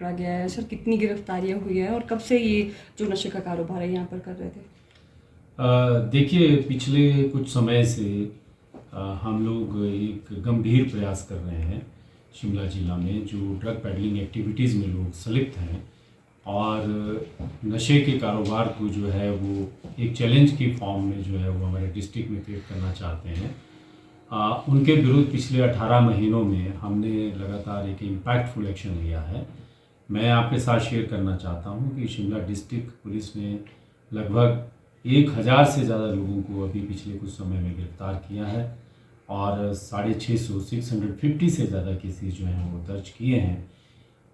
पकड़ा गया है सर, कितनी गिरफ्तारियां हुई है और कब से ये जो नशे का कारोबार है यहाँ पर कर रहे थे? देखिए, पिछले कुछ समय से हम लोग एक गंभीर प्रयास कर रहे हैं शिमला जिला में, जो ड्रग पेडलिंग एक्टिविटीज़ में लोग संलिप्त हैं और नशे के कारोबार को जो है वो एक चैलेंज की फॉर्म में जो है वो हमारे डिस्ट्रिक्ट में क्रिएट करना चाहते हैं। उनके विरुद्ध पिछले 18 महीनों में हमने लगातार एक इम्पैक्टफुल एक्शन लिया है। मैं आपके साथ शेयर करना चाहता हूँ कि शिमला डिस्ट्रिक्ट पुलिस ने लगभग 1000 से ज़्यादा लोगों को अभी पिछले कुछ समय में गिरफ्तार किया है और 650 से ज़्यादा केसेस जो हैं वो दर्ज किए हैं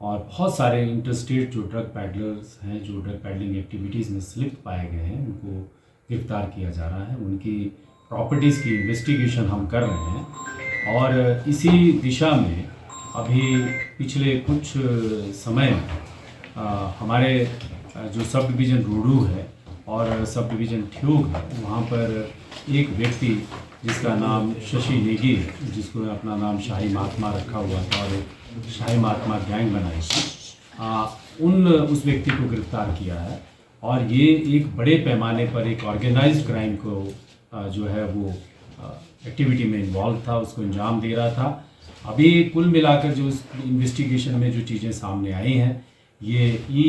और बहुत सारे इंटरस्टेट जो ड्रग पैडलर्स हैं, जो ड्रग पैडलिंग एक्टिविटीज़ में स्लिप पाए गए हैं, उनको गिरफ्तार किया जा रहा है। उनकी प्रॉपर्टीज़ की इन्वेस्टिगेशन हम कर रहे हैं और इसी दिशा में अभी पिछले कुछ समय में हमारे जो सब डिवीज़न रोडू है और सब डिवीज़न ठियोग है, वहाँ पर एक व्यक्ति जिसका नाम शशि नेगी है, जिसको अपना नाम शाही महात्मा रखा हुआ था और एक शाही महात्मा गैंग बनाई थी, उस व्यक्ति को गिरफ्तार किया है और ये एक बड़े पैमाने पर एक ऑर्गेनाइज्ड क्राइम को जो है वो एक्टिविटी में इन्वॉल्व था, उसको अंजाम दे रहा था। अभी कुल मिलाकर जो इन्वेस्टिगेशन में जो चीज़ें सामने आई हैं, ये ई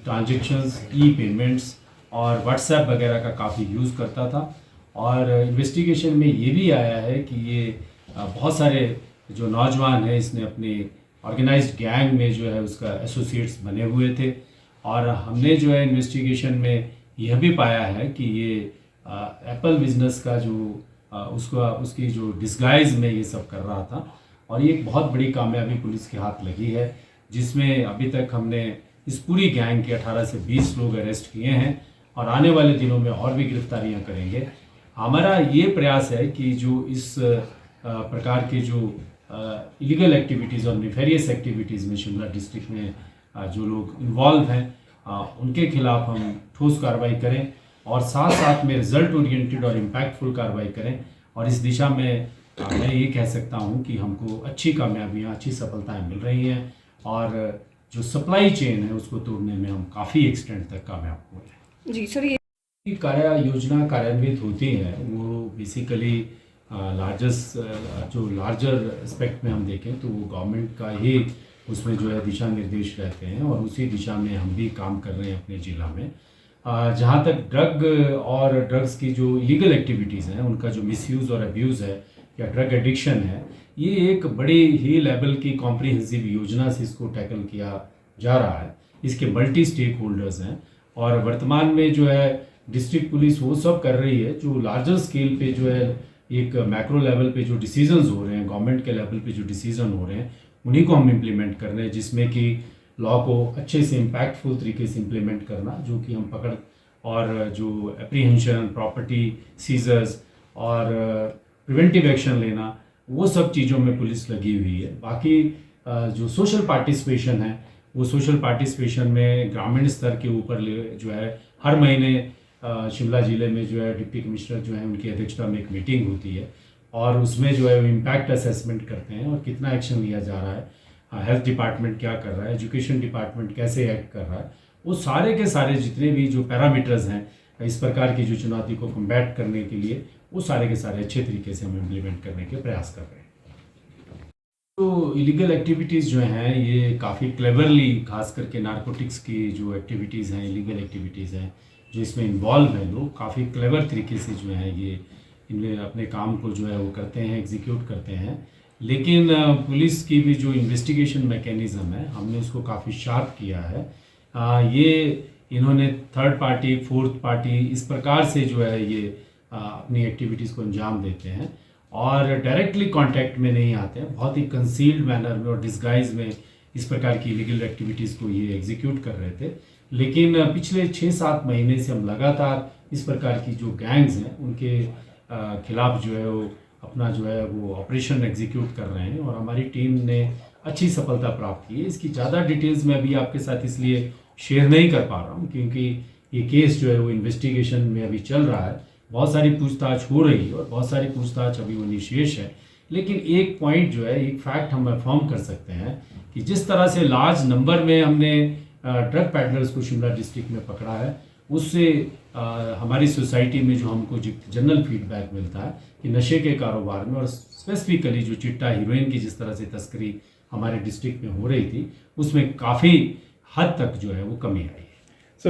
ट्रांजेक्शन्स, ई पेमेंट्स और व्हाट्सएप वगैरह का काफ़ी यूज़ करता था और इन्वेस्टिगेशन में ये भी आया है कि ये बहुत सारे जो नौजवान हैं, इसने अपने ऑर्गेनाइज्ड गैंग में जो है उसका एसोसिएट्स बने हुए थे और हमने जो है इन्वेस्टिगेशन में यह भी पाया है कि ये एप्पल बिजनेस का जो उसकी जो डिस्गाइज में ये सब कर रहा था और ये एक बहुत बड़ी कामयाबी पुलिस के हाथ लगी है, जिसमें अभी तक हमने इस पूरी गैंग के 18 से 20 लोग अरेस्ट किए हैं और आने वाले दिनों में और भी गिरफ्तारियां करेंगे। हमारा ये प्रयास है कि जो इस प्रकार के जो इलीगल एक्टिविटीज़ और निफेरियस एक्टिविटीज़ में शिमला डिस्ट्रिक्ट में जो लोग इन्वॉल्व हैं, उनके खिलाफ हम ठोस कार्रवाई करें और साथ साथ में रिजल्ट ओरिएंटेड और इम्पैक्टफुल कार्रवाई करें और इस दिशा में मैं ये कह सकता हूँ कि हमको अच्छी कामयाबियाँ, अच्छी सफलताएं मिल रही हैं और जो सप्लाई चेन है उसको तोड़ने में हम काफ़ी एक्सटेंट तक कामयाब हुए हैं। जी सर, ये कार्य योजना कार्यान्वित होती है वो बेसिकली लार्जर एस्पेक्ट में हम देखें तो वो गवर्नमेंट का ही उसमें जो है दिशा निर्देश रहते हैं और उसी दिशा में हम भी काम कर रहे हैं अपने ज़िला में। जहाँ तक ड्रग और ड्रग्स की जो इलीगल एक्टिविटीज़ हैं, उनका जो मिसयूज़ और अब्यूज़ है या ड्रग एडिक्शन है, ये एक बड़ी ही लेवल की कॉम्प्रिहेंसिव योजना से इसको टैकल किया जा रहा है। इसके मल्टी स्टेक होल्डर्स हैं और वर्तमान में जो है डिस्ट्रिक्ट पुलिस वो सब कर रही है जो लार्जर स्केल पे जो है एक मैक्रो लेवल पे जो डिसीजंस हो रहे हैं, गवर्नमेंट के लेवल पे जो डिसीजन हो रहे हैं, उन्हीं को हम इम्प्लीमेंट कर रहे हैं, जिसमें कि लॉ को अच्छे से इम्पैक्टफुल तरीके से इम्प्लीमेंट करना, जो कि हम पकड़ और जो एप्रीहेंशन, प्रॉपर्टी सीजर्स और प्रिवेंटिव एक्शन लेना, वो सब चीज़ों में पुलिस लगी हुई है। बाकी जो सोशल पार्टिसिपेशन है, वो सोशल पार्टिसिपेशन में ग्रामीण स्तर के ऊपर जो है हर महीने शिमला ज़िले में जो है डिप्टी कमिश्नर जो है उनकी अध्यक्षता में एक मीटिंग होती है और उसमें जो है वो इम्पैक्ट असेसमेंट करते हैं और कितना एक्शन लिया जा रहा है, हेल्थ डिपार्टमेंट क्या कर रहा है, एजुकेशन डिपार्टमेंट कैसे एक्ट कर रहा है, वो सारे के सारे जितने भी जो पैरामीटर्स हैं इस प्रकार की जो चुनौती को कम्बैट करने के लिए, वो सारे के सारे अच्छे तरीके से हम इम्प्लीमेंट करने के प्रयास कर रहे हैं। तो इलीगल एक्टिविटीज़ जो हैं ये काफ़ी क्लेवरली, खास करके नारकोटिक्स की जो एक्टिविटीज़ हैं, इलीगल एक्टिविटीज़ हैं जो इसमें इन्वॉल्व हैं, लोग काफ़ी क्लेवर तरीके से जो है ये इनमें अपने काम को जो है वो करते हैं, एग्जीक्यूट करते हैं। लेकिन पुलिस की भी जो इन्वेस्टिगेशन मैकेनिज़्म है, हमने उसको काफ़ी शार्प किया है। ये इन्होंने थर्ड पार्टी, फोर्थ पार्टी, इस प्रकार से जो है ये अपनी एक्टिविटीज़ को अंजाम देते हैं और डायरेक्टली कांटेक्ट में नहीं आते हैं, बहुत ही कंसील्ड मैनर में और डिस्गाइज में इस प्रकार की इलीगल एक्टिविटीज़ को ये एग्जीक्यूट कर रहे थे। लेकिन पिछले 6-7 महीने से हम लगातार इस प्रकार की जो गैंग्स हैं उनके खिलाफ जो है वो अपना जो है वो ऑपरेशन एग्जीक्यूट कर रहे हैं और हमारी टीम ने अच्छी सफलता प्राप्त की है। इसकी ज़्यादा डिटेल्स मैं अभी आपके साथ इसलिए शेयर नहीं कर पा रहा हूँ क्योंकि ये केस जो है वो इन्वेस्टिगेशन में अभी चल रहा है, बहुत सारी पूछताछ हो रही है और बहुत सारी पूछताछ अभी वो निशेष है। लेकिन एक पॉइंट जो है, एक फैक्ट हम अफर्म कर सकते हैं कि जिस तरह से लार्ज नंबर में हमने ड्रग पैडलर्स को शिमला डिस्ट्रिक्ट में पकड़ा है, उससे हमारी सोसाइटी में जो हमको जनरल फीडबैक मिलता है कि नशे के कारोबार में और स्पेसिफिकली जो चिट्टा हीरोइन की जिस तरह से तस्करी हमारे डिस्ट्रिक्ट में हो रही थी, उसमें काफ़ी हद तक जो है वो कमी आई है। सर